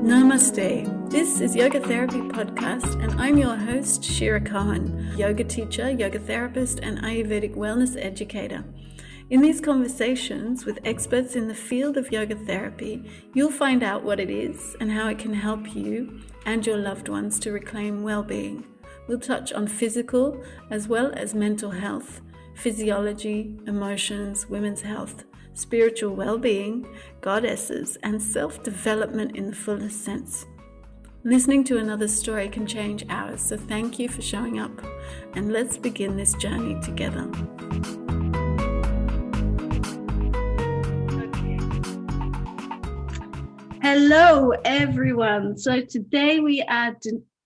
Namaste. This is Yoga Therapy Podcast, and I'm your host, Shira Cohen, yoga teacher, yoga therapist, and Ayurvedic wellness educator. In these conversations with experts in the field of yoga therapy, you'll find out what it is and how it can help you and your loved ones to reclaim well-being. We'll touch on physical as well as mental health, physiology, emotions, women's health, spiritual well-being, goddesses, and self-development in the fullest sense. Listening to another story can change ours, so thank you for showing up, and let's begin this journey together. Hello, everyone. So today we are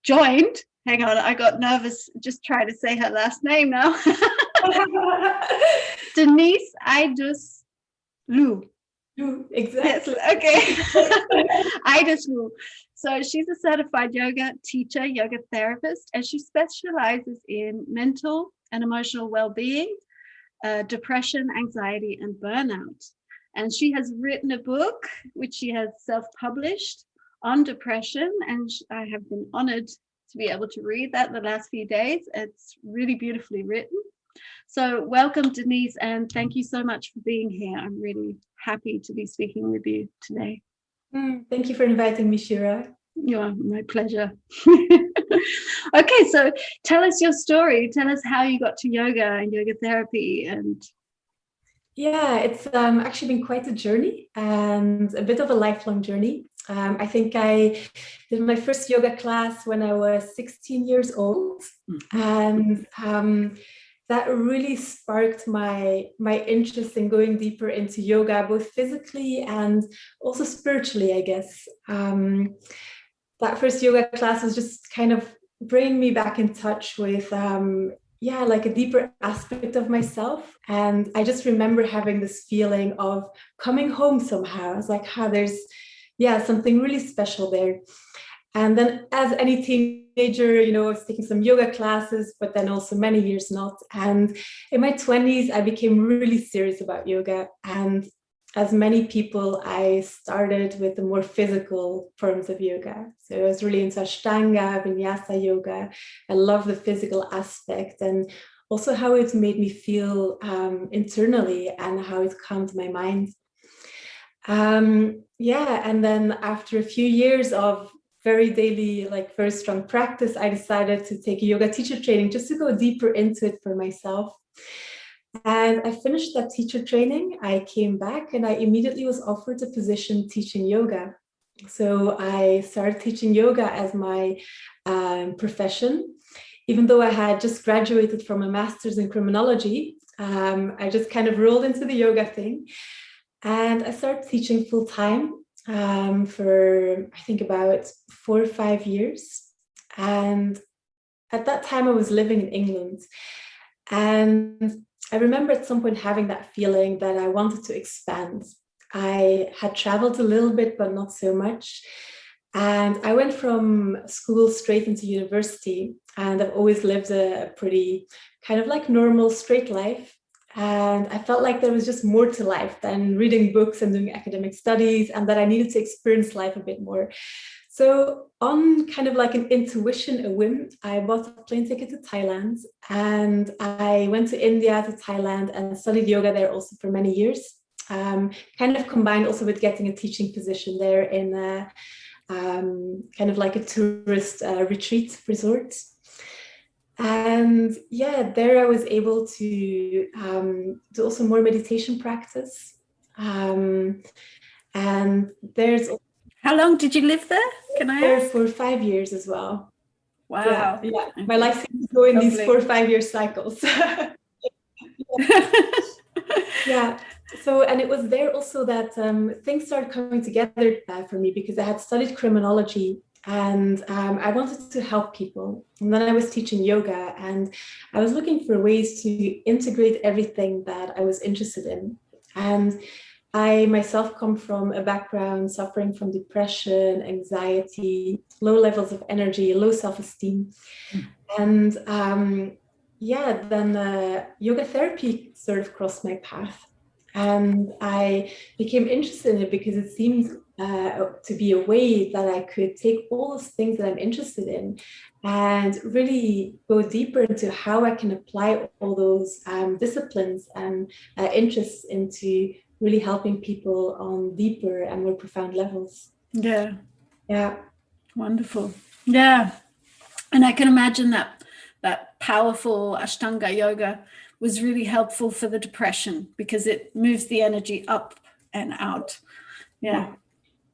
joined. Hang on, I got nervous just trying to say her last name now. Deniz Aydoslu. Exactly. Yes, okay. Aydoslu. So she's a certified yoga teacher, yoga therapist, and she specializes in mental and emotional well-being, depression, anxiety, and burnout. And she has written a book, which she has self-published on depression, and I have been honored to be able to read that the last few days. It's really beautifully written. So welcome, Denise, and thank you so much for being here. I'm really happy to be speaking with you today. Thank you for inviting me, Shira. Yeah, my pleasure. Okay, so tell us your story. Tell us how you got to yoga and yoga therapy. And yeah, it's actually been quite a journey and a bit of a lifelong journey. I think I did my first yoga class when I was 16 years old, and that really sparked my interest in going deeper into yoga, both physically and also spiritually, I guess. That first yoga class was just kind of bringing me back in touch with like a deeper aspect of myself. And I just remember having this feeling of coming home somehow. I was like, there's something really special there. And then as any teenager, I was taking some yoga classes, but then also many years not. And in my 20s, I became really serious about yoga. And as many people, I started with the more physical forms of yoga. So I was really into Ashtanga, Vinyasa yoga. I love the physical aspect and also how it made me feel internally and how it calmed my mind. And then after a few years of very daily, very strong practice, I decided to take a yoga teacher training just to go deeper into it for myself. And I finished that teacher training. I came back and I immediately was offered a position teaching yoga. So I started teaching yoga as my profession. Even though I had just graduated from a master's in criminology, I just kind of rolled into the yoga thing. And I started teaching full time for, I think, about 4 or 5 years. And at that time, I was living in England. And I remember at some point having that feeling that I wanted to expand. I had traveled a little bit, but not so much. And I went from school straight into university. And I've always lived a pretty kind of like normal, straight life. And I felt like there was just more to life than reading books and doing academic studies, and that I needed to experience life a bit more. So on kind of like an intuition, a whim, I bought a plane ticket to Thailand, and I went to India, to Thailand, and studied yoga there also for many years. Kind of combined also with getting a teaching position there in a, kind of like a tourist retreat resort. And there I was able to do also more meditation practice. And there's... how long did you live there? Can I there ask? For 5 years as well. Wow. Yeah. Okay. My life seems to go in these 4 or 5 year cycles. Yeah. So, and it was there also that things started coming together for me, because I had studied criminology and I wanted to help people. And then I was teaching yoga and I was looking for ways to integrate everything that I was interested in. And I myself come from a background suffering from depression, anxiety, low levels of energy, low self-esteem. And then yoga therapy sort of crossed my path. And I became interested in it because it seemed to be a way that I could take all those things that I'm interested in and really go deeper into how I can apply all those disciplines and interests into really helping people on deeper and more profound levels. Yeah. Yeah. Wonderful. Yeah. And I can imagine that powerful Ashtanga Yoga was really helpful for the depression because it moves the energy up and out. Yeah.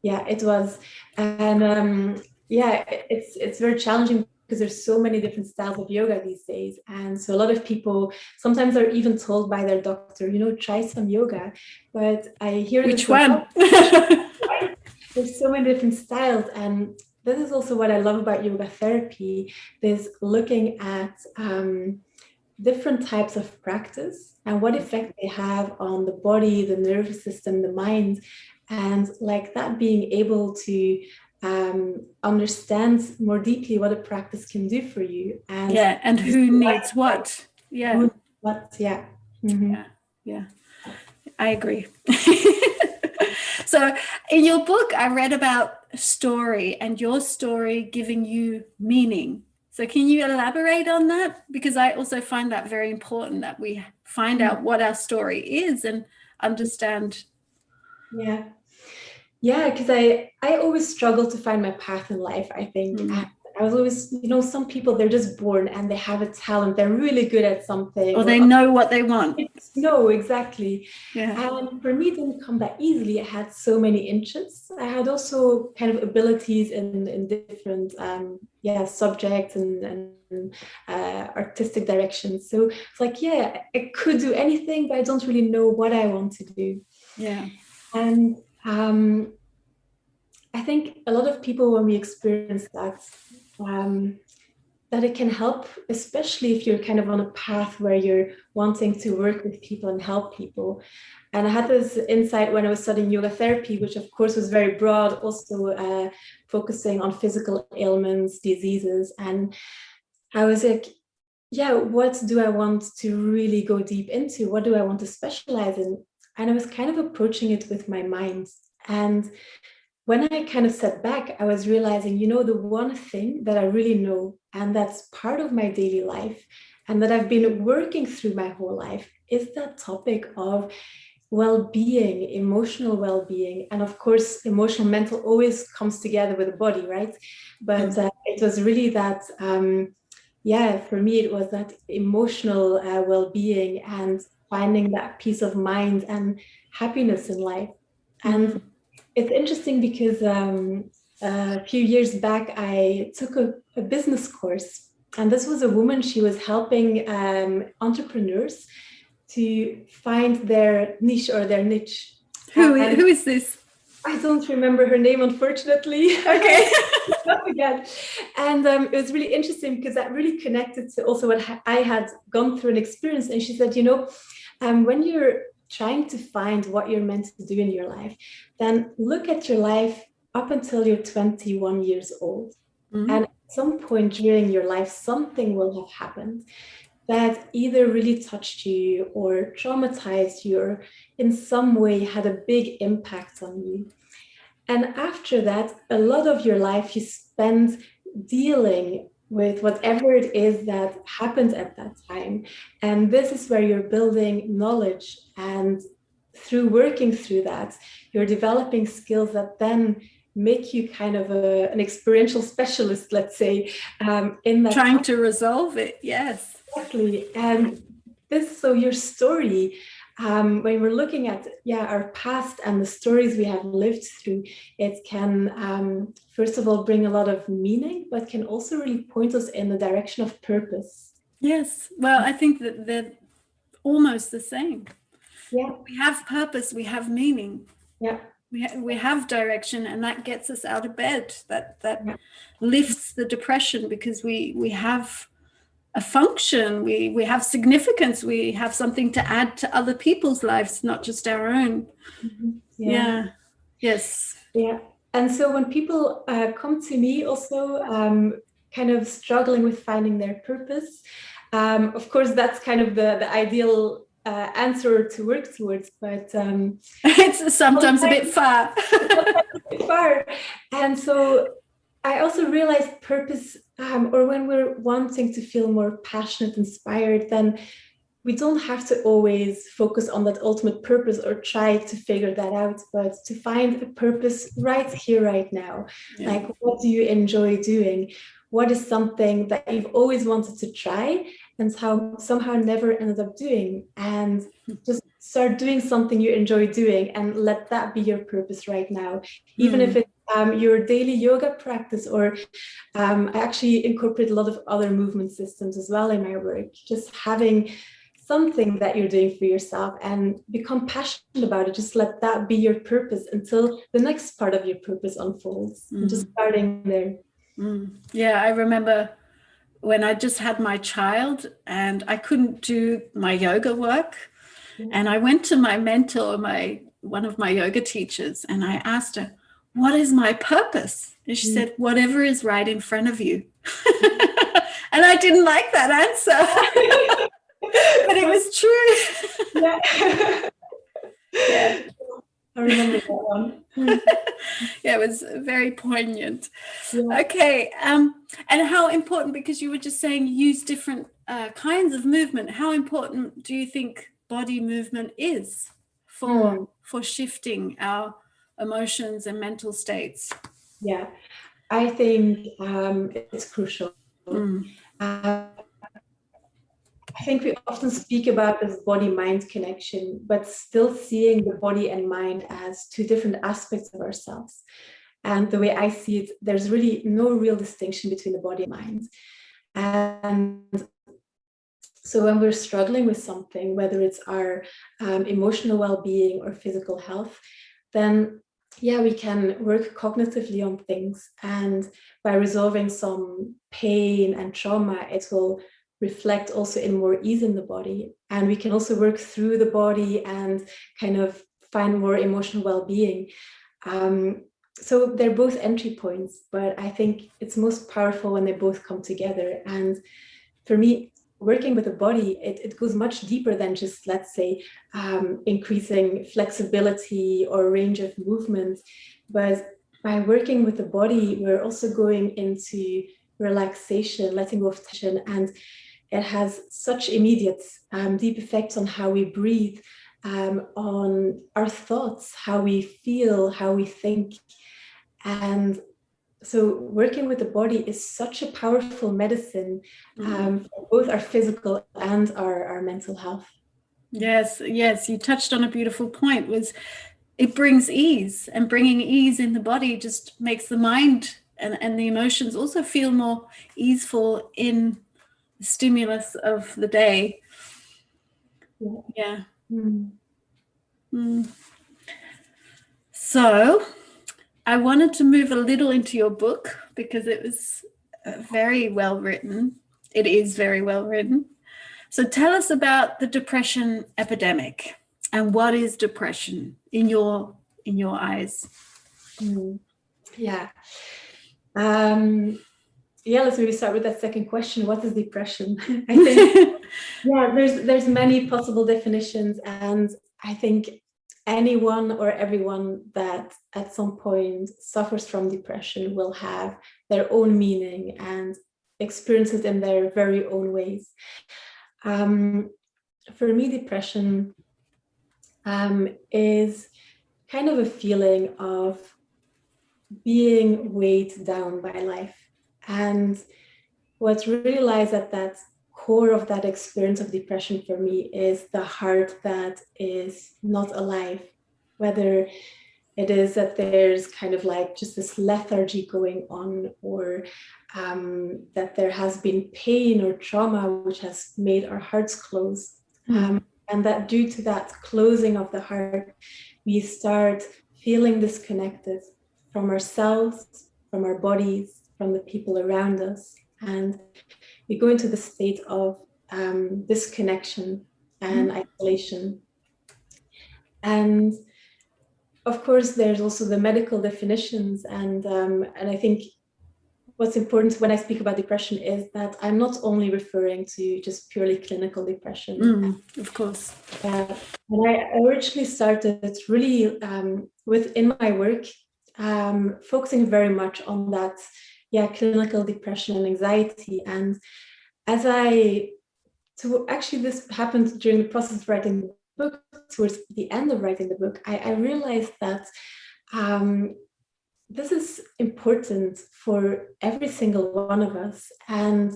Yeah, it was. And it's very challenging because there's so many different styles of yoga these days. And so a lot of people sometimes are even told by their doctor, try some yoga. But I hear Which one? There's so many different styles. And this is also what I love about yoga therapy, is looking at different types of practice and what effect they have on the body, the nervous system, the mind. And like that, being able to understand more deeply what a practice can do for you. And who needs what. Yeah. Yeah. Mm-hmm. Yeah. I agree. So in your book, I read about story and your story giving you meaning. So can you elaborate on that? Because I also find that very important, that we find out what our story is and understand. Yeah. Yeah, because I always struggle to find my path in life, I think. I was always, some people, they're just born and they have a talent. They're really good at something. Or they know what they want. No, exactly. Yeah. And for me, it didn't come that easily. I had so many interests. I had also kind of abilities in different subjects and artistic directions. So it's like, I could do anything, but I don't really know what I want to do. Yeah. And I think a lot of people, when we experience that, that it can help, especially if you're kind of on a path where you're wanting to work with people and help people. And I had this insight when I was studying yoga therapy, which of course was very broad, also focusing on physical ailments, diseases. And I was like, what do I want to really go deep into? What do I want to specialize in? And I was kind of approaching it with my mind. And when I kind of sat back, I was realizing, the one thing that I really know, and that's part of my daily life, and that I've been working through my whole life, is that topic of well-being, emotional well-being. And of course, emotional, mental always comes together with the body, right? But it was really that, for me, it was that emotional well-being and finding that peace of mind and happiness in life. And it's interesting because a few years back, I took a business course, and this was a woman. She was helping entrepreneurs to find their niche or their niche. Who is this? I don't remember her name, unfortunately. Okay. Not again. And it was really interesting because that really connected to also what I had gone through and experienced. And she said, when you're trying to find what you're meant to do in your life, then look at your life up until you're 21 years old. And at some point during your life, something will have happened that either really touched you or traumatized you or in some way had a big impact on you. And after that, a lot of your life you spend dealing with whatever it is that happened at that time. And this is where you're building knowledge. And through working through that, you're developing skills that then make you kind of an experiential specialist, let's say, in that. Trying to resolve it, yes. Exactly. And so your story, when we're looking at our past and the stories we have lived through, it can first of all bring a lot of meaning, but can also really point us in the direction of purpose. Yes. Well, I think that they're almost the same. Yeah. We have purpose, we have meaning. Yeah. We have direction, and that gets us out of bed. That lifts the depression because we have a function, we have significance, we have something to add to other people's lives, not just our own. Yes. Yeah. And so when people come to me also kind of struggling with finding their purpose, of course that's kind of the ideal answer to work towards, but it's sometimes a bit far. far. And so I also realized purpose, or when we're wanting to feel more passionate, inspired, then we don't have to always focus on that ultimate purpose or try to figure that out, but to find a purpose right here, right now. Yeah. Like, what do you enjoy doing? What is something that you've always wanted to try and somehow never ended up doing? And just start doing something you enjoy doing and let that be your purpose right now. Even if it's your daily yoga practice, or I actually incorporate a lot of other movement systems as well in my work. Just having something that you're doing for yourself and become passionate about it. Just let that be your purpose until the next part of your purpose unfolds. And just starting there. Yeah, I remember when I just had my child and I couldn't do my yoga work. And I went to my mentor, one of my yoga teachers, and I asked her, what is my purpose? And she said, whatever is right in front of you. And I didn't like that answer. But it was true. Yeah. I remember that one. Yeah, it was very poignant. Yeah. Okay. And how important, because you were just saying use different kinds of movement, how important do you think body movement is for shifting our emotions and mental states? Yeah, I think it's crucial. I think we often speak about this body-mind connection, but still seeing the body and mind as two different aspects of ourselves. And the way I see it, there's really no real distinction between the body and mind. And so when we're struggling with something, whether it's our emotional well-being or physical health, then we can work cognitively on things. And by resolving some pain and trauma, it will reflect also in more ease in the body. And we can also work through the body and kind of find more emotional well-being. So they're both entry points, but I think it's most powerful when they both come together. And for me, working with the body, it goes much deeper than just, let's say, increasing flexibility or range of movement. But by working with the body, we're also going into relaxation, letting go of tension, and it has such immediate, deep effects on how we breathe, on our thoughts, how we feel, how we think. And so working with the body is such a powerful medicine for both our physical and our mental health. Yes, you touched on a beautiful point, was it brings ease, and bringing ease in the body just makes the mind and the emotions also feel more easeful in the stimulus of the day. Yeah. So I wanted to move a little into your book because it was very well written. It is very well written. So tell us about the depression epidemic, and what is depression in your eyes? Let's maybe start with that second question. What is depression? I think there's many possible definitions, and I think anyone or everyone that at some point suffers from depression will have their own meaning and experience it in their very own ways. For me, depression is kind of a feeling of being weighed down by life. And what really lies at that core of that experience of depression for me is the heart that is not alive, whether it is that there's kind of like just this lethargy going on, or that there has been pain or trauma which has made our hearts close. And that due to that closing of the heart, we start feeling disconnected from ourselves, from our bodies, from the people around us. And we go into the state of disconnection and isolation. And of course, there's also the medical definitions. And I think what's important when I speak about depression is that I'm not only referring to just purely clinical depression. Of course. When I originally started really within my work, focusing very much on that, clinical depression and anxiety. And actually this happened during the process of writing the book. Towards the end of writing the book, I realized that this is important for every single one of us, and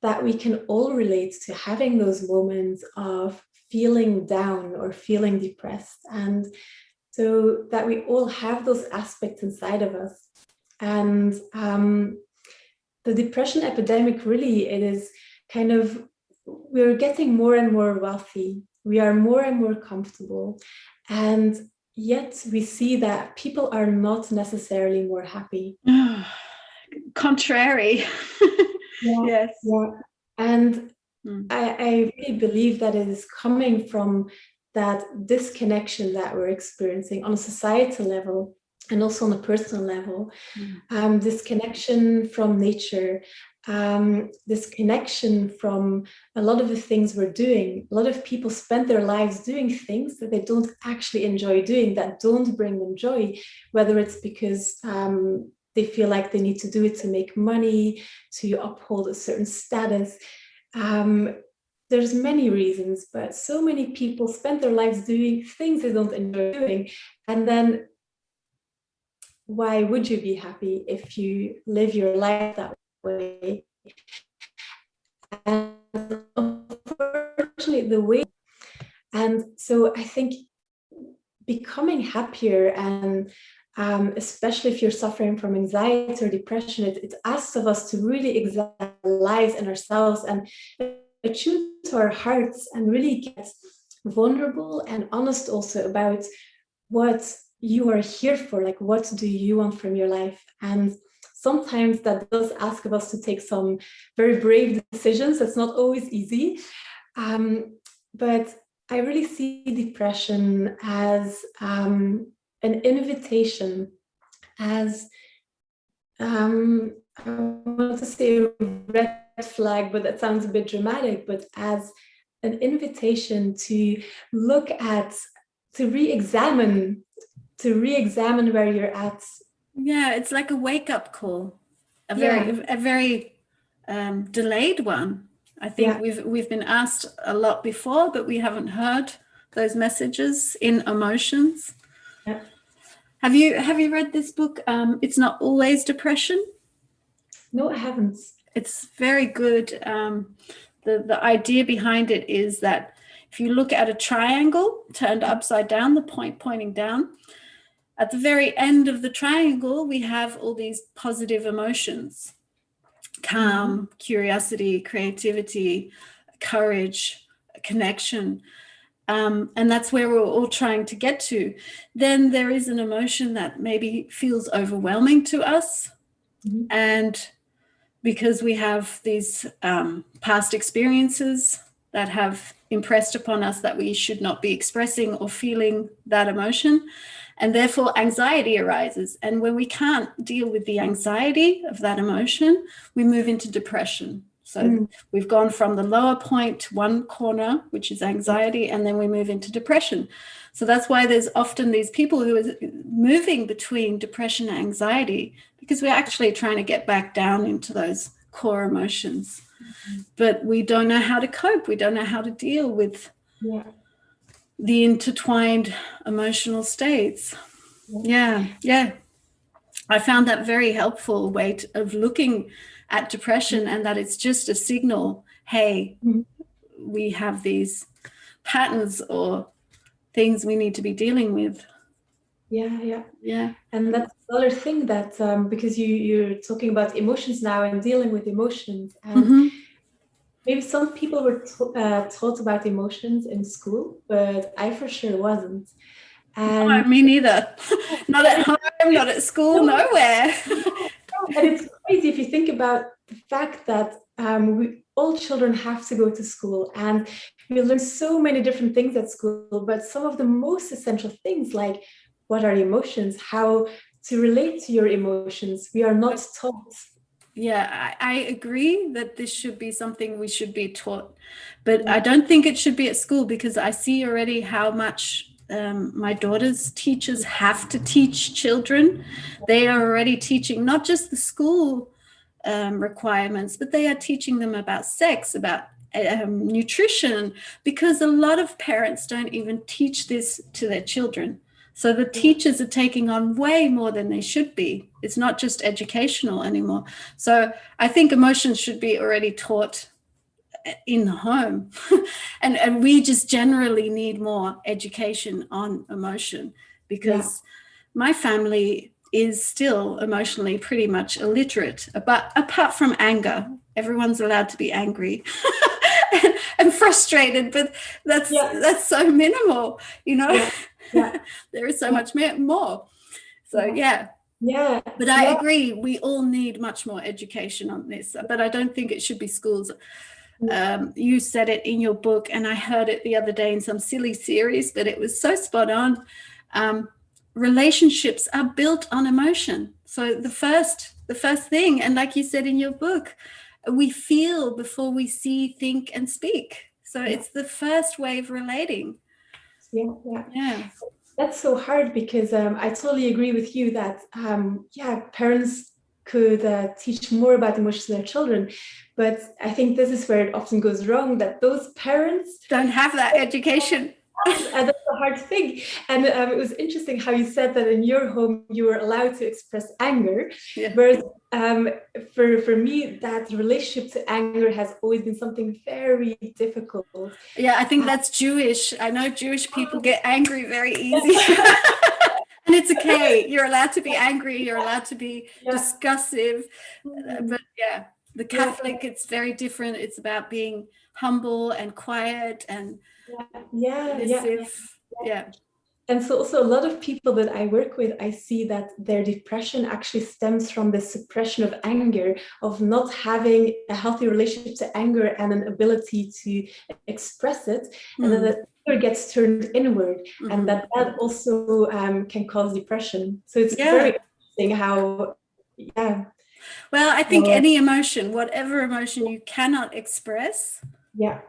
that we can all relate to having those moments of feeling down or feeling depressed. And so that we all have those aspects inside of us. And the depression epidemic, really, it is kind of, we're getting more and more wealthy. We are more and more comfortable. And yet we see that people are not necessarily more happy. Contrary. Yes. Yeah. And I really believe that it is coming from that disconnection that we're experiencing on a societal level and also on a personal level. Disconnection from nature, disconnection from a lot of the things we're doing. A lot of people spend their lives doing things that they don't actually enjoy doing, that don't bring them joy, whether it's because they feel like they need to do it to make money, to uphold a certain status. There's many reasons, but so many people spend their lives doing things they don't enjoy doing. And then why would you be happy if you live your life that way? And unfortunately, the way. And so I think becoming happier, and especially if you're suffering from anxiety or depression, it asks of us to really examine our lives and ourselves and attune to our hearts and really get vulnerable and honest also about what you are here for. Like, what do you want from your life? And sometimes that does ask of us to take some very brave decisions. That's not always easy. But I really see depression as an invitation, as I want to say a red flag, but that sounds a bit dramatic, but as an invitation to look at, to re-examine where you're at. Yeah, it's like a wake-up call, a very delayed one. I think we've been asked a lot before, but we haven't heard those messages in emotions. Yeah. Have you read this book? It's Not Always Depression. No, I haven't. It's very good. The idea behind it is that if you look at a triangle turned upside down, the point pointing down, at the very end of the triangle, we have all these positive emotions: calm, curiosity, creativity, courage, connection. And that's where we're all trying to get to. Then there is an emotion that maybe feels overwhelming to us. And because we have these past experiences that have impressed upon us that we should not be expressing or feeling that emotion, and therefore anxiety arises. And when we can't deal with the anxiety of that emotion, we move into depression. So we've gone from the lower point to one corner, which is anxiety, and then we move into depression. So that's why there's often these people who are moving between depression and anxiety, because we're actually trying to get back down into those core emotions. But we don't know how to cope. We don't know how to deal with the intertwined emotional states. Yeah. I found that very helpful way of looking at depression, and that it's just a signal, hey, we have these patterns or things we need to be dealing with. Yeah. And that's another thing that because you're talking about emotions now and dealing with emotions, and maybe some people were taught about emotions in school, but I for sure wasn't. And no, me neither. Not at home, not at school, nowhere. And it's crazy if you think about the fact that all children have to go to school, and we learn so many different things at school, but some of the most essential things, like what are emotions, how to relate to your emotions, we are not taught. Yeah, I agree that this should be something we should be taught, but I don't think it should be at school, because I see already how much my daughter's teachers have to teach children. They are already teaching not just the school requirements, but they are teaching them about sex, about nutrition, because a lot of parents don't even teach this to their children. So the teachers are taking on way more than they should be. It's not just educational anymore. So I think emotions should be already taught in the home. and we just generally need more education on emotion, because my family is still emotionally pretty much illiterate, but apart from anger. Everyone's allowed to be angry and frustrated, but that's so minimal, you know. There is so much more. So but I agree, we all need much more education on this, but I don't think it should be schools. You said it in your book, and I heard it the other day in some silly series, but it was so spot on. Relationships are built on emotion. So the first thing, and like you said in your book, we feel before we see, think, and speak. So it's the first way of relating. That's so hard, because I totally agree with you that parents could teach more about emotions to their children, but I think this is where it often goes wrong, that those parents don't have that education. And that's a hard thing. And it was interesting how you said that in your home you were allowed to express anger, whereas for me, that relationship to anger has always been something very difficult. I think that's Jewish. I know Jewish people get angry very easy. And it's okay. You're allowed to be angry. You're allowed to be discussive. But the Catholic, it's very different. It's about being humble and quiet and And so also a lot of people that I work with, I see that their depression actually stems from the suppression of anger, of not having a healthy relationship to anger and an ability to express it, and then the anger gets turned inward, and that also can cause depression. So it's very interesting how well, I think any emotion, whatever emotion you cannot express,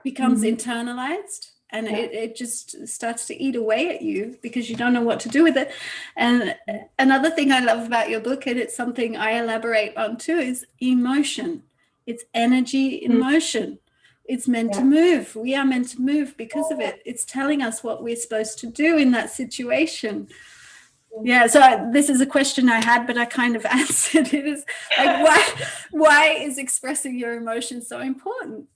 becomes internalized. And it just starts to eat away at you because you don't know what to do with it. And another thing I love about your book, and it's something I elaborate on too, is emotion. It's energy in motion. It's meant to move. We are meant to move because of it. It's telling us what we're supposed to do in that situation. So this is a question I had, but I kind of answered it. Is like, why is expressing your emotions so important?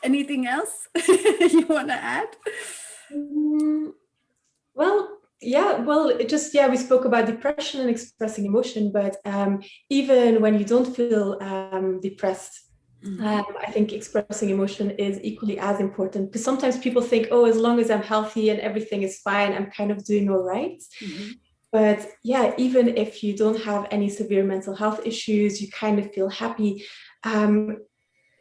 Anything else you want to add? It just, we spoke about depression and expressing emotion, but even when you don't feel depressed, I think expressing emotion is equally as important, because sometimes people think, as long as I'm healthy and everything is fine, I'm kind of doing all right. But even if you don't have any severe mental health issues, you kind of feel happy.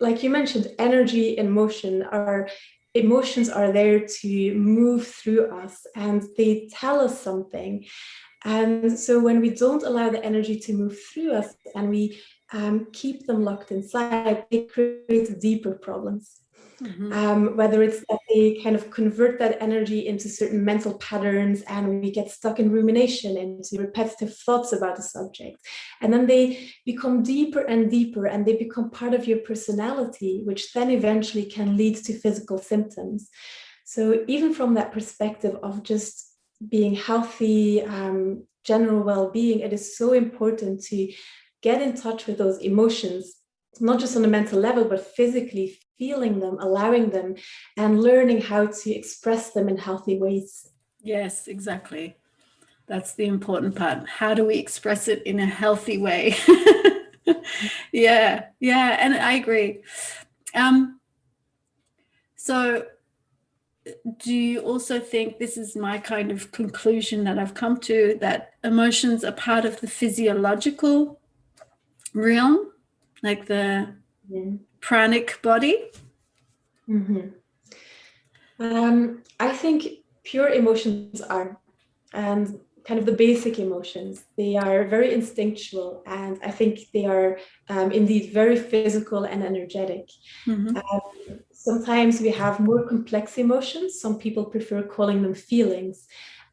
Like you mentioned, energy and motion, our emotions are there to move through us, and they tell us something. And so when we don't allow the energy to move through us and we keep them locked inside, they create deeper problems. Whether it's that they kind of convert that energy into certain mental patterns, and we get stuck in rumination, into repetitive thoughts about the subject. And then they become deeper and deeper, and they become part of your personality, which then eventually can lead to physical symptoms. So even from that perspective of just being healthy, general well-being, it is so important to get in touch with those emotions, not just on a mental level, but physically feeling them, allowing them, and learning how to express them in healthy ways. Yes, exactly. That's the important part. How do we express it in a healthy way? And I agree. So do you also think, this is my kind of conclusion that I've come to, that emotions are part of the physiological realm, like the pranic body? I think pure emotions are, and kind of the basic emotions, they are very instinctual, and I think they are indeed very physical and energetic. sometimes we have more complex emotions. Some people prefer calling them feelings,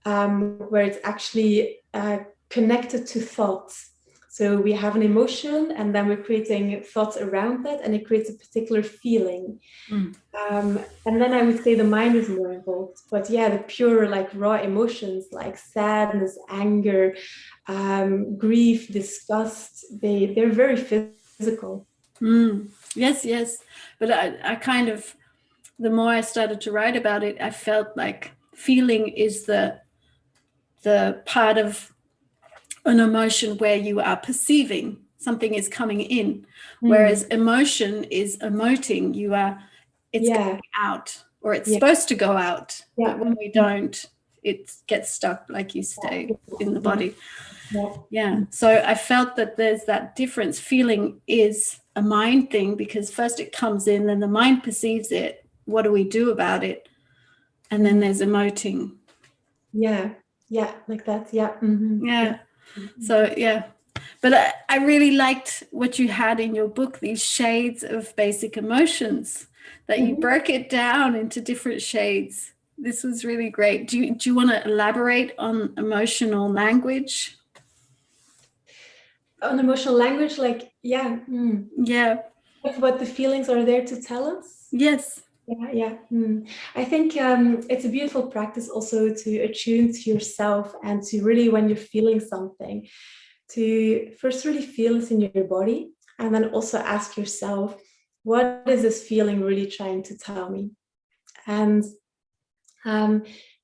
where it's actually connected to thoughts. So we have an emotion and then we're creating thoughts around that, and it creates a particular feeling. And then I would say the mind is more involved. But yeah, the pure, like raw emotions like sadness, anger, grief, disgust, they're very physical. Yes. But I kind of, the more I started to write about it, I felt like feeling is the part of an emotion where you are perceiving something is coming in, whereas emotion is emoting. It's going out, or it's supposed to go out, but when we don't, it gets stuck, like you say, in the body. So I felt that there's that difference. Feeling is a mind thing, because first it comes in, then the mind perceives it. What do we do about it? And then there's emoting. Like that. So but I really liked what you had in your book, these shades of basic emotions, that you broke it down into different shades. This was really great. Do you want to elaborate on emotional language? On emotional language, like what the feelings are there to tell us. Yes. I think it's a beautiful practice also to attune to yourself, and to really, when you're feeling something, to first really feel it in your body, and then also ask yourself, what is this feeling really trying to tell me? And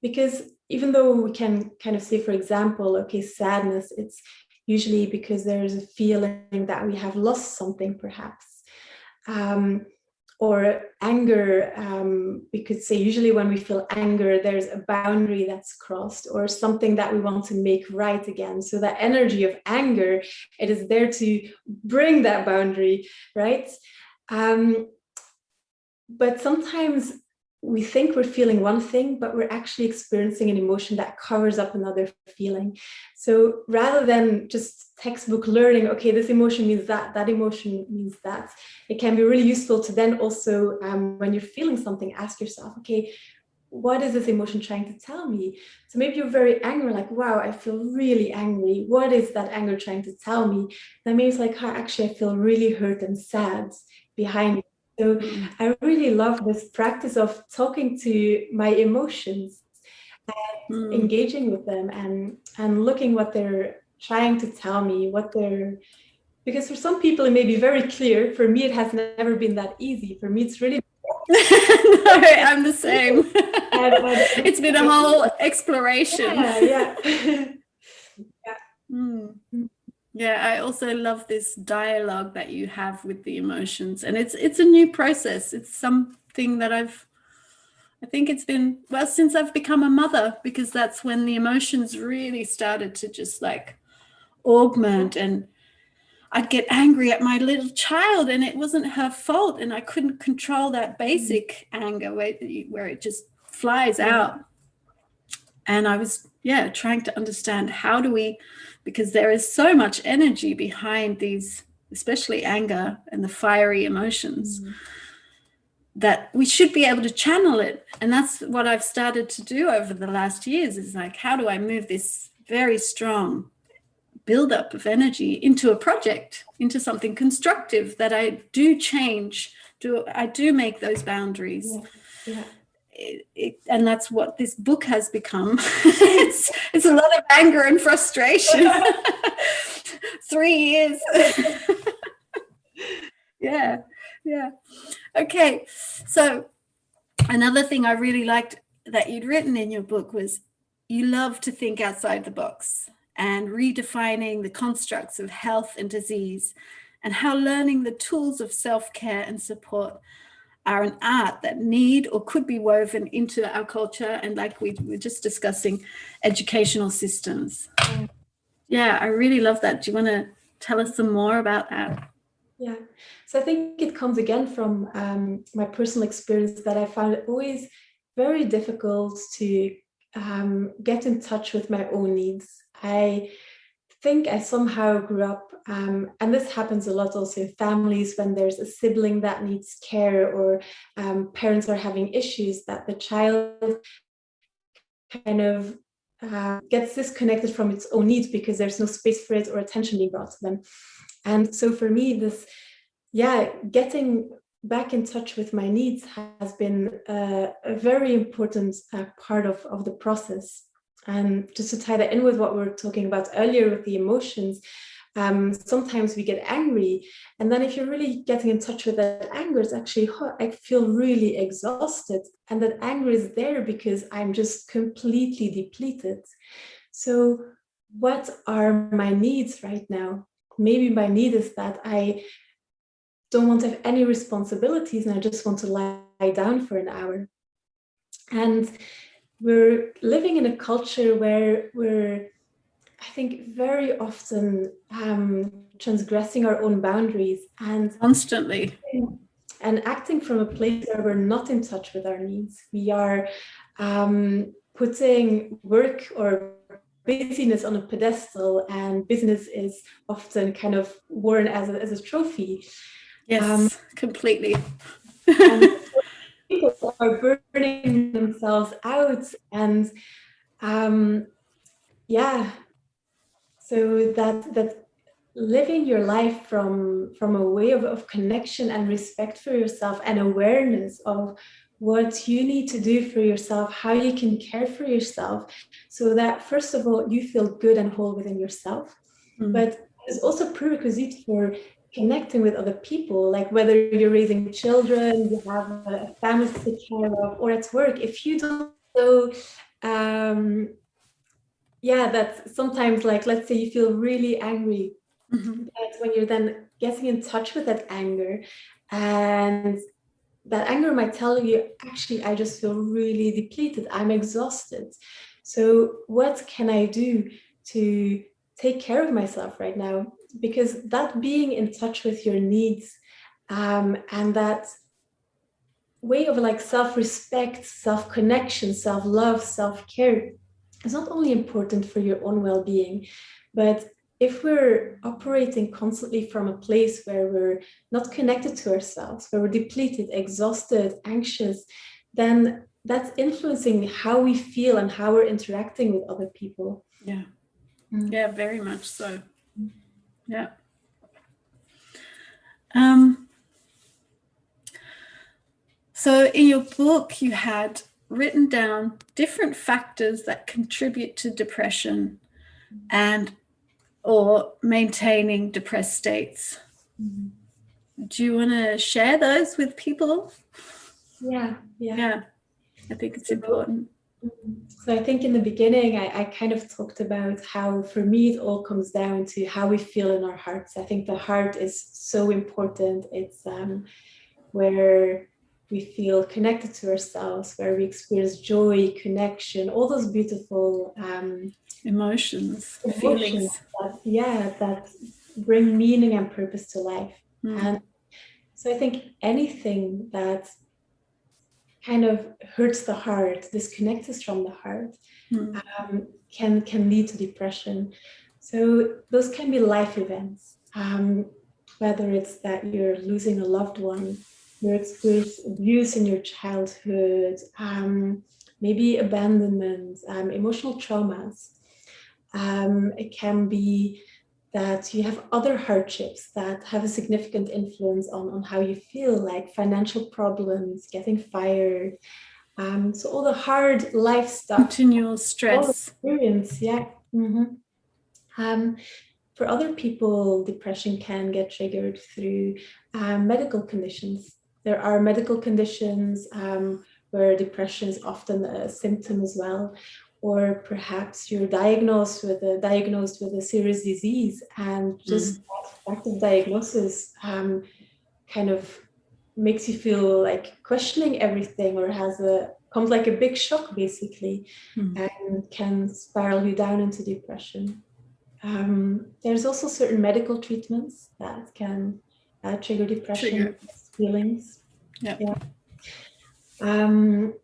because even though we can kind of say, for example, okay, sadness, it's usually because there's a feeling that we have lost something, perhaps. Or anger, we could say usually when we feel anger, there's a boundary that's crossed, or something that we want to make right again. So that energy of anger, it is there to bring that boundary, right? But sometimes we think we're feeling one thing, but we're actually experiencing an emotion that covers up another feeling. So rather than just textbook learning, okay, this emotion means that, that emotion means that, it can be really useful to then also, when you're feeling something, ask yourself, okay, what is this emotion trying to tell me? So maybe you're very angry, like, wow, I feel really angry. What is that anger trying to tell me? Then maybe it's like, actually, I feel really hurt and sad behind it. So I really love this practice of talking to my emotions and engaging with them, and looking what they're trying to tell me, because for some people it may be very clear. For me, it has never been that easy. For me, it's really no, I'm the same. It's been a whole exploration. I also love this dialogue that you have with the emotions, and it's a new process. It's something that I think it's been, well, since I've become a mother, because that's when the emotions really started to just like augment, and I'd get angry at my little child and it wasn't her fault, and I couldn't control that basic anger where it just flies out. And I was trying to understand, how do we, because there is so much energy behind these, especially anger and the fiery emotions, that we should be able to channel it. And that's what I've started to do over the last years, is like, how do I move this very strong buildup of energy into a project, into something constructive, that I do change, I do make those boundaries. And that's what this book has become. It's a lot of anger and frustration. 3 years. Okay, so another thing I really liked that you'd written in your book was you love to think outside the box, and redefining the constructs of health and disease, and how learning the tools of self-care and support are an art that need or could be woven into our culture, and, like we were just discussing, educational systems. I really love that. Do you want to tell us some more about that? So I think it comes again from my personal experience, that I found it always very difficult to get in touch with my own needs. I think I somehow grew up, and this happens a lot also in families when there's a sibling that needs care, or parents are having issues, that the child kind of gets disconnected from its own needs because there's no space for it or attention being brought to them. And so for me, this, getting back in touch with my needs has been a very important part of the process. And just to tie that in with what we were talking about earlier with the emotions, sometimes we get angry, and then if you're really getting in touch with that anger, it's actually, I feel really exhausted, and that anger is there because I'm just completely depleted. So what are my needs right now? Maybe my need is that I don't want to have any responsibilities and I just want to lie down for an hour. And we're living in a culture where we're, I think, very often transgressing our own boundaries and constantly, and acting from a place where we're not in touch with our needs. We are putting work or busyness on a pedestal, and business is often kind of worn as a trophy. Yes, completely. And people are burning themselves out, and so that living your life from a way of connection and respect for yourself and awareness of what you need to do for yourself, how you can care for yourself, so that first of all you feel good and whole within yourself. But it's also a prerequisite for connecting with other people, like whether you're raising children, you have a family to take care of, or at work. If you don't know, that sometimes, like, let's say you feel really angry, but when you're then getting in touch with that anger, and that anger might tell you, actually, I just feel really depleted, I'm exhausted. So what can I do to take care of myself right now? Because that being in touch with your needs, and that way of like self-respect, self-connection, self-love, self-care is not only important for your own well-being, but if we're operating constantly from a place where we're not connected to ourselves, where we're depleted, exhausted, anxious, then that's influencing how we feel and how we're interacting with other people. Yeah. Yeah, very much so. Yeah. So in your book, you had written down different factors that contribute to depression and or maintaining depressed states. Do you want to share those with people? Yeah. I think it's important. So I think in the beginning, I kind of talked about how, for me, it all comes down to how we feel in our hearts. I think the heart is so important. It's where we feel connected to ourselves, where we experience joy, connection, all those beautiful emotions, feelings. that bring meaning and purpose to life. And so I think anything that kind of hurts the heart, disconnects us from the heart, can lead to depression. So those can be life events, whether it's that you're losing a loved one, you experience abuse in your childhood, maybe abandonment, emotional traumas. It can be that you have other hardships that have a significant influence on how you feel, like financial problems, getting fired. So all the hard life stuff. Continual stress. Experience, yeah. For other people, depression can get triggered through medical conditions. There are medical conditions where depression is often a symptom as well. Or perhaps you're diagnosed with a serious disease, and just that fact of diagnosis kind of makes you feel like questioning everything, or comes like a big shock, basically, and can spiral you down into depression. There's also certain medical treatments that can trigger depression feelings. Yeah. And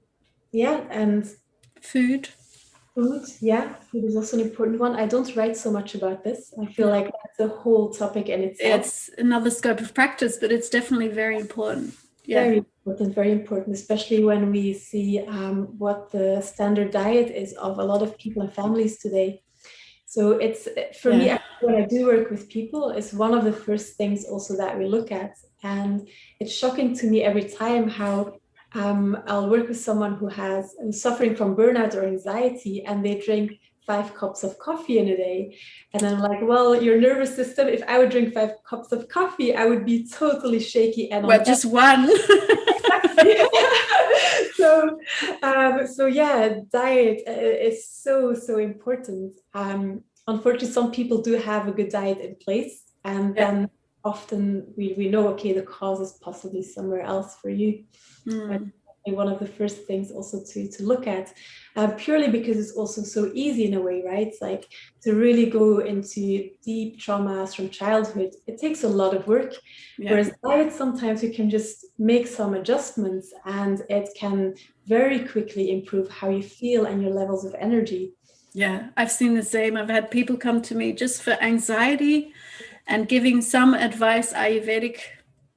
Food, yeah, food is also an important one. I don't write so much about this. I feel like that's a whole topic in itself. It's another scope of practice, but it's definitely very important. Yeah. Very important, especially when we see what the standard diet is of a lot of people and families today. So it's, for me, when I do work with people, it's one of the first things also that we look at. And it's shocking to me every time how I'll work with someone who's suffering from burnout or anxiety, and they drink 5 cups of coffee in a day. And I'm like, well, your nervous system, if I would drink 5 cups of coffee, I would be totally shaky. And just one. So yeah, diet is so important. Unfortunately, some people do have a good diet in place, and then often we know, okay, the cause is possibly somewhere else for you. One of the first things also to look at, purely because it's also so easy in a way, right? It's like to really go into deep traumas from childhood, it takes a lot of work. Whereas diet, sometimes you can just make some adjustments and it can very quickly improve how you feel and your levels of energy. Yeah, I've seen the same. I've had people come to me just for anxiety and giving some advice, Ayurvedic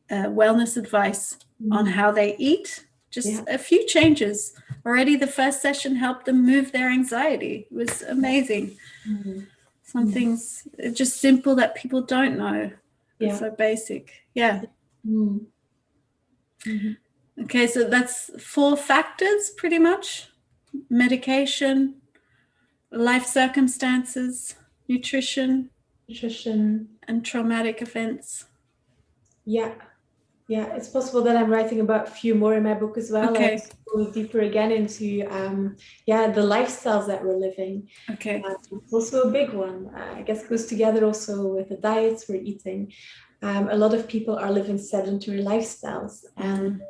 wellness advice on how they eat. Just a few changes. Already the first session helped them move their anxiety. It was amazing. Some things just simple that people don't know. It's so basic. Okay, so that's 4 factors pretty much. Medication, life circumstances, nutrition, and traumatic events. Yeah, it's possible that I'm writing about a few more in my book as well. Okay. I go deeper again into the lifestyles that we're living. Okay. It's also a big one. I guess goes together also with the diets we're eating. A lot of people are living sedentary lifestyles, and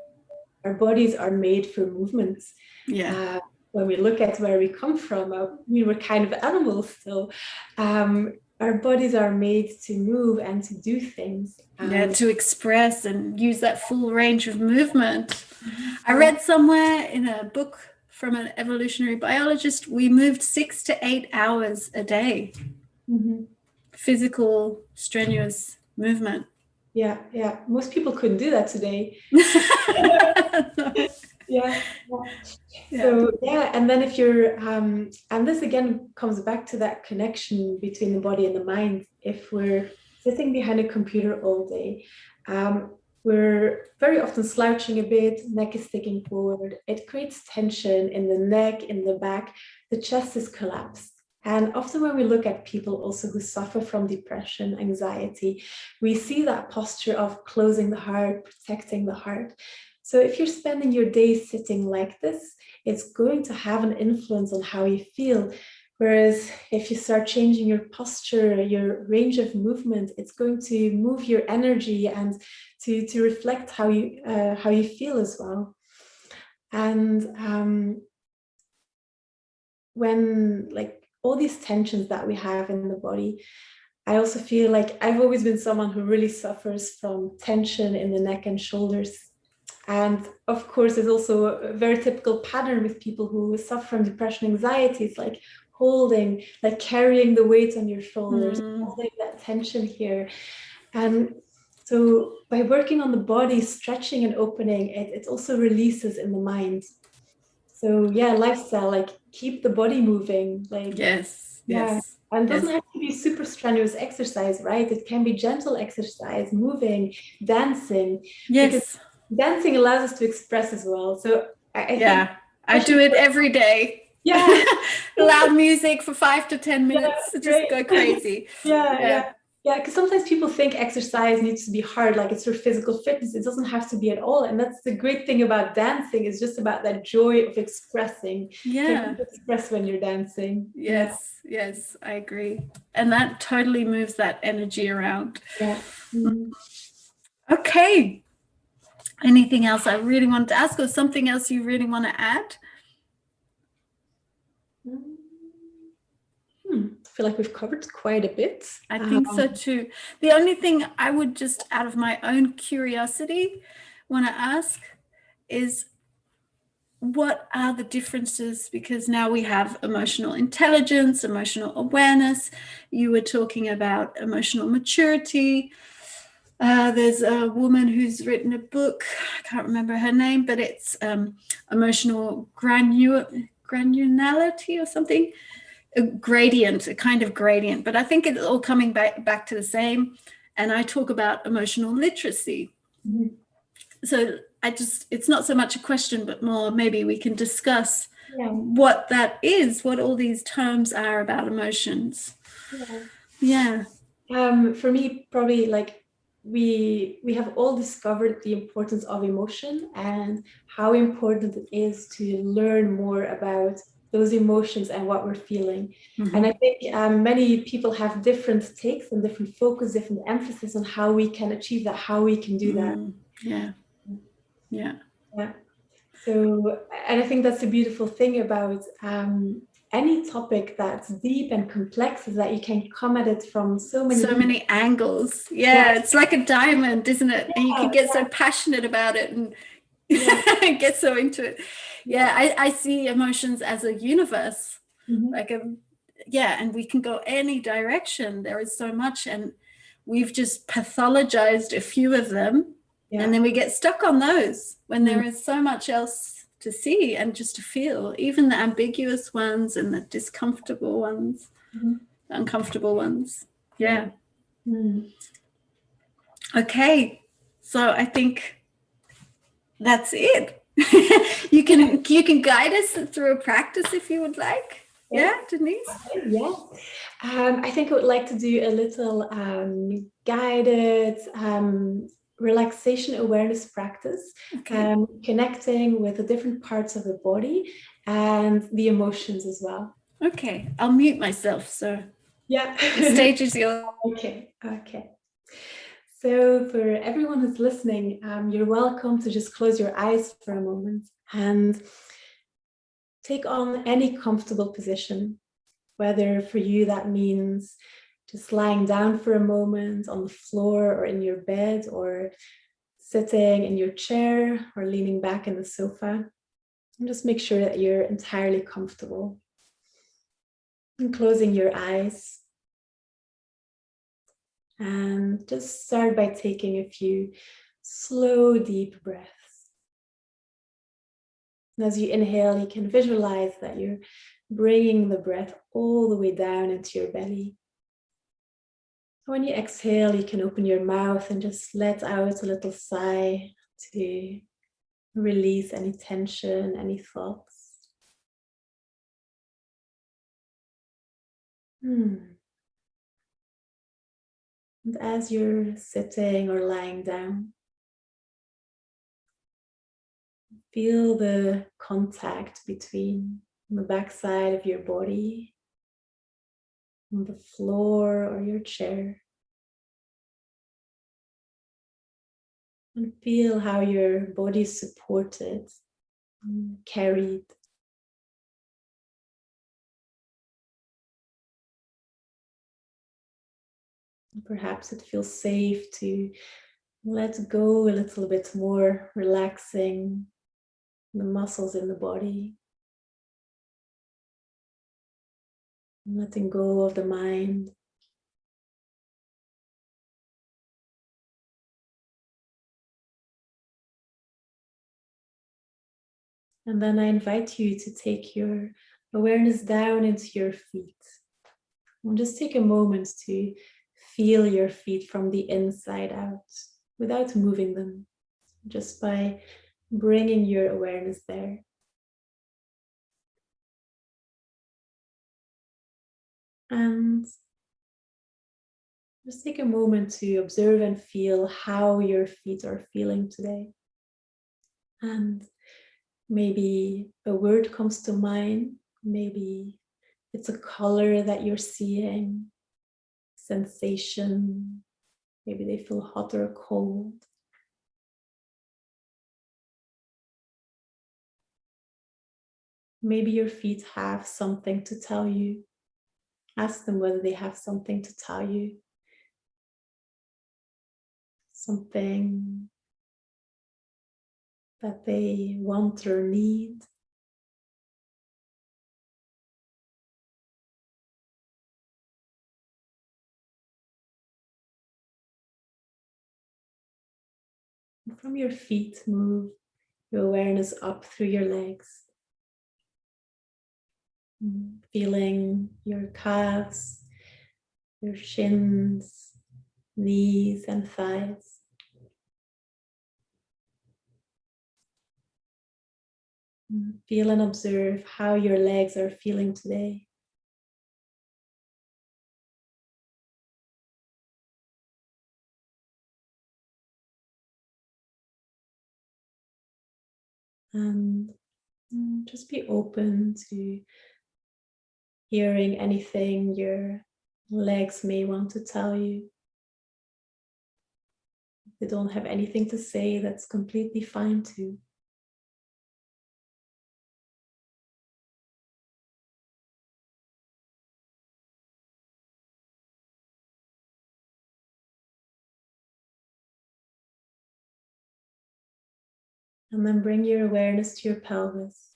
our bodies are made for movement. When we look at where we come from, we were kind of animals still. Our bodies are made to move and to do things. To express and use that full range of movement. I read somewhere in a book from an evolutionary biologist, we moved 6 to 8 hours a day. Physical, strenuous movement. Yeah. Most people couldn't do that today. So and then if you're and this again comes back to that connection between the body and the mind. If we're sitting behind a computer all day, we're very often slouching a bit, neck is sticking forward, it creates tension in the neck, in the back, the chest is collapsed. And often when we look at people also who suffer from depression, anxiety, we see that posture of closing the heart, protecting the heart. So if you're spending your day sitting like this, it's going to have an influence on how you feel. Whereas if you start changing your posture, your range of movement, it's going to move your energy and to reflect how you feel as well. And when like all these tensions that we have in the body, I also feel like I've always been someone who really suffers from tension in the neck and shoulders. And of course, there's also a very typical pattern with people who suffer from depression, anxiety. It's like holding, like carrying the weight on your shoulders, holding that tension here. And so by working on the body, stretching and opening, it also releases in the mind. So yeah, lifestyle, like keep the body moving. Like yes. And it doesn't have to be super strenuous exercise, right? It can be gentle exercise, moving, dancing. Because dancing allows us to express as well. So I think I do it every day. Loud music for 5 to 10 minutes. Just go crazy. Because sometimes people think exercise needs to be hard, like it's for physical fitness. It doesn't have to be at all. And that's the great thing about dancing, is just about that joy of expressing. Can you express when you're dancing? Yes, I agree. And that totally moves that energy around. Okay. Anything else I really wanted to ask, or something else you really want to add? I feel like we've covered quite a bit. I think so too. The only thing I would just, out of my own curiosity, want to ask is, what are the differences? Because now we have emotional intelligence, emotional awareness. You were talking about emotional maturity. There's a woman who's written a book, I can't remember her name, but it's emotional granularity or something, a gradient, a kind of gradient. But I think it's all coming back to the same. And I talk about emotional literacy. Mm-hmm. So it's not so much a question, but more maybe we can discuss what that is, what all these terms are about emotions. Yeah. For me, probably like we have all discovered the importance of emotion and how important it is to learn more about those emotions and what we're feeling. Mm-hmm. And I think many people have different takes and different focus, different emphasis on how we can achieve that, how we can do that. Yeah. So, and I think that's the beautiful thing about any topic that's deep and complex, is that you can come at it from so many angles. Yeah, it's like a diamond, isn't it? And you can get so passionate about it and get so into it. I see emotions as a universe, like and we can go any direction. There is so much, and we've just pathologized a few of them, and then we get stuck on those when there is so much else to see and just to feel, even the ambiguous ones and the discomfortable ones, the uncomfortable ones. Okay, so I think that's it. You can guide us through a practice if you would like. Denise? I think I would like to do a little guided relaxation awareness practice, connecting with the different parts of the body and the emotions as well. Okay, I'll mute myself, so the stage is yours. Okay. So for everyone who's listening, you're welcome to just close your eyes for a moment and take on any comfortable position, whether for you that means just lying down for a moment on the floor or in your bed, or sitting in your chair or leaning back in the sofa. And just make sure that you're entirely comfortable. And closing your eyes. And just start by taking a few slow, deep breaths. And as you inhale, you can visualize that you're bringing the breath all the way down into your belly. When you exhale, you can open your mouth and just let out a little sigh to release any tension, any thoughts. And as you're sitting or lying down, feel the contact between the backside of your body and the floor or your chair. And feel how your body is supported and carried. And perhaps it feels safe to let go a little bit more, relaxing the muscles in the body. And letting go of the mind. And then I invite you to take your awareness down into your feet. And just take a moment to feel your feet from the inside out without moving them, just by bringing your awareness there. And just take a moment to observe and feel how your feet are feeling today. And maybe a word comes to mind. Maybe it's a color that you're seeing, sensation. Maybe they feel hot or cold. Maybe your feet have something to tell you. Ask them whether they have something to tell you. Something that they want or need. from your feet, move your awareness up through your legs. Feeling your calves, your shins, knees and thighs. Feel and observe how your legs are feeling today. And just be open to hearing anything your legs may want to tell you. If they don't have anything to say, that's completely fine too. And then bring your awareness to your pelvis.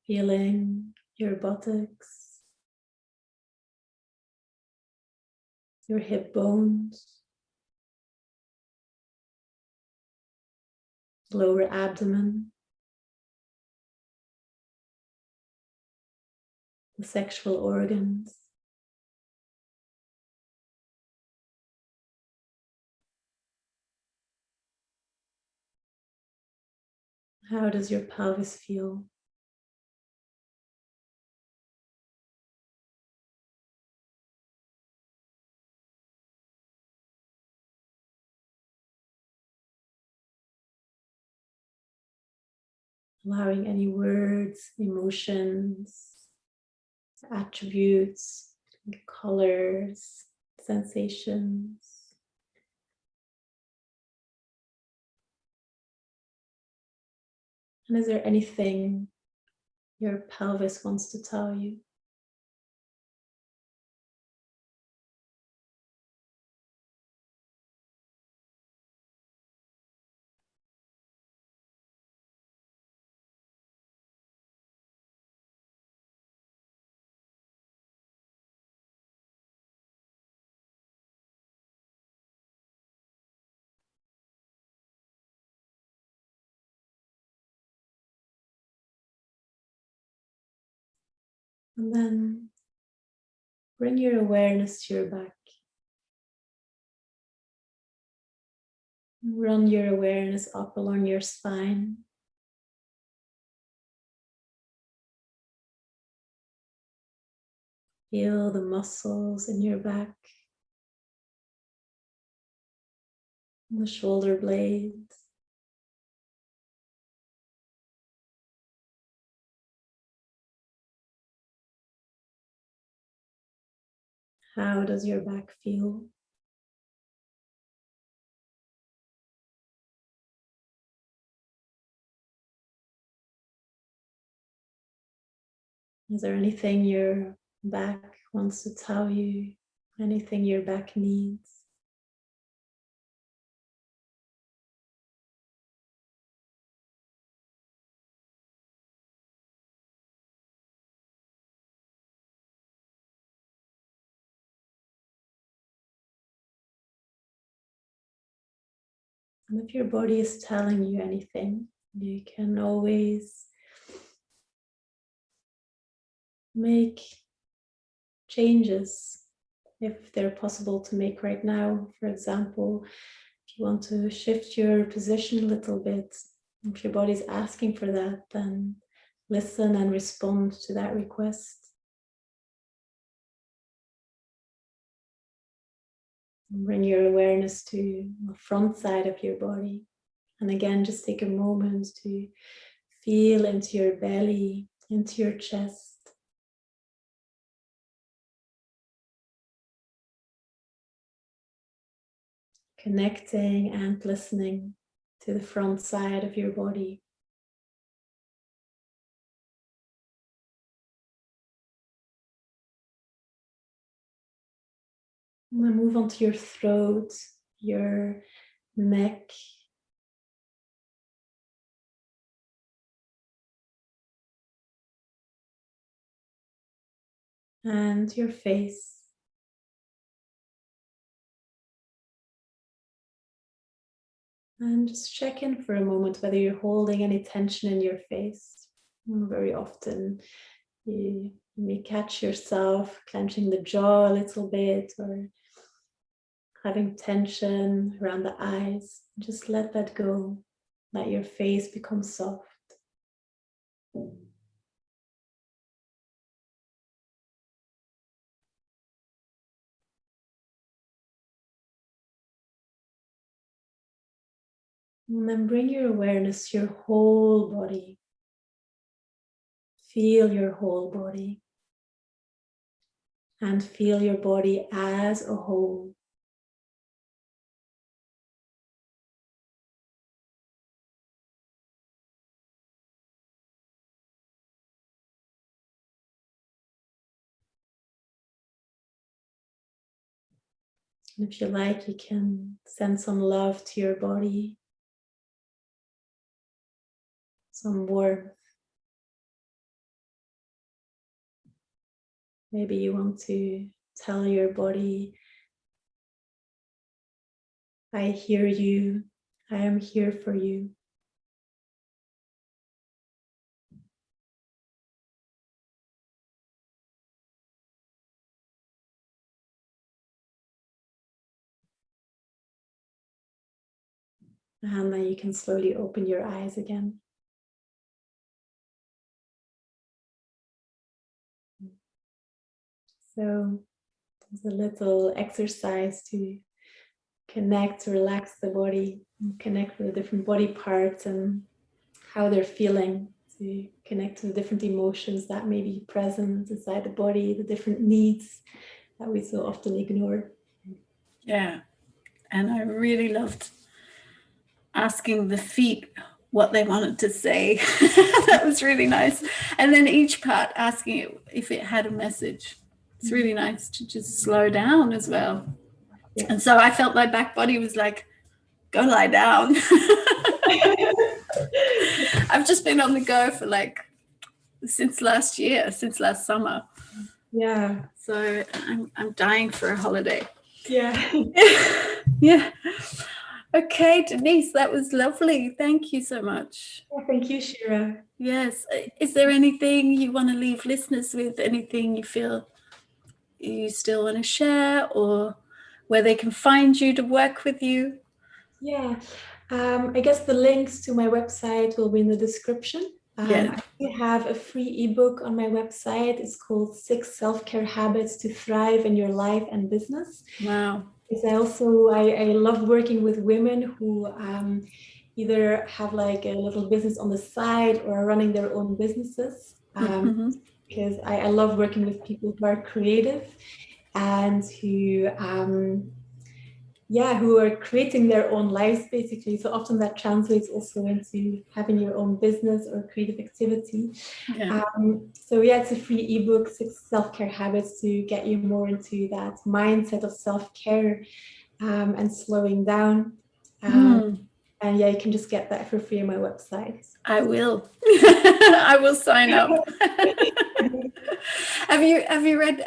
Feeling your buttocks, your hip bones, lower abdomen, the sexual organs. How does your pelvis feel? Allowing any words, emotions, attributes, colors, sensations. And is there anything your pelvis wants to tell you? And then bring your awareness to your back. Run your awareness up along your spine. Feel the muscles in your back, the shoulder blades. How does your back feel? Is there anything your back wants to tell you? Anything your back needs? And if your body is telling you anything, you can always make changes if they're possible to make right now. For example, if you want to shift your position a little bit, if your body's asking for that, then listen and respond to that request. Bring your awareness to the front side of your body. And again, just take a moment to feel into your belly, into your chest. Connecting and listening to the front side of your body. And then move on to your throat, your neck, and your face. And just check in for a moment whether you're holding any tension in your face. Very often you may catch yourself clenching the jaw a little bit or having tension around the eyes. Just let that go. Let your face become soft. And then bring your awareness to your whole body. Feel your whole body. And feel your body as a whole. And if you like, you can send some love to your body, some warmth. Maybe you want to tell your body, I hear you, I am here for you. And then you can slowly open your eyes again. So there's a little exercise to connect, relax the body, connect with the different body parts and how they're feeling, to connect to the different emotions that may be present inside the body, the different needs that we so often ignore. Yeah, and I really loved asking the feet what they wanted to say. That was really nice. And then each part asking it if it had a message. It's really nice to just slow down as well. Yeah. And so I felt my back body was like, go lie down. I've just been on the go for since last summer. Yeah. So I'm dying for a holiday. Yeah. Yeah. Okay, Denise, that was lovely. Thank you so much. Well, thank you, Shira. Yes. Is there anything you want to leave listeners with? Anything you feel you still want to share, or where they can find you to work with you? Yeah. I guess the links to my website will be in the description. Yeah. I have a free ebook on my website. It's called 6 Self-Care Habits to Thrive in Your Life and Business. Wow. I love working with women who either have like a little business on the side or are running their own businesses. Because I love working with people who are creative and who are creating their own lives, basically. So often that translates also into having your own business or creative activity. Yeah. It's a free ebook, 6 Self-Care Habits to get you more into that mindset of self-care and slowing down. And you can just get that for free on my website. I will. I will sign up. Have you read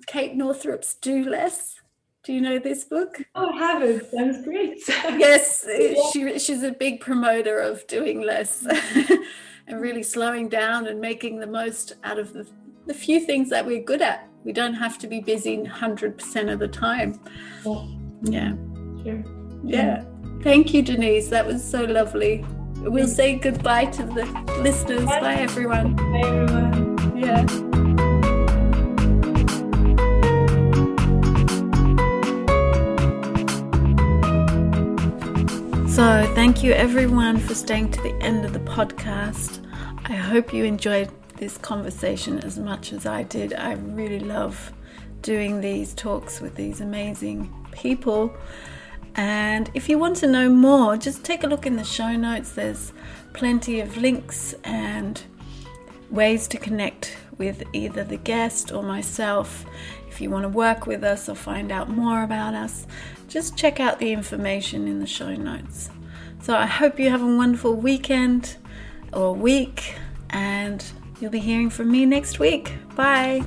Kate Northrup's Do Less? Do you know this book? Oh, I haven't. Sounds great. Yes, she's a big promoter of doing less and really slowing down and making the most out of the few things that we're good at. We don't have to be busy 100% of the time. Yeah. Sure. Yeah. Thank you, Denise. That was so lovely. We'll say goodbye to the listeners. Bye, everyone. Bye, everyone. Yeah. So thank you everyone for staying to the end of the podcast. I hope you enjoyed this conversation as much as I did. I really love doing these talks with these amazing people. And if you want to know more, just take a look in the show notes. There's plenty of links and ways to connect with either the guest or myself. If you want to work with us or find out more about us, just check out the information in the show notes. So I hope you have a wonderful weekend or week, and you'll be hearing from me next week. Bye.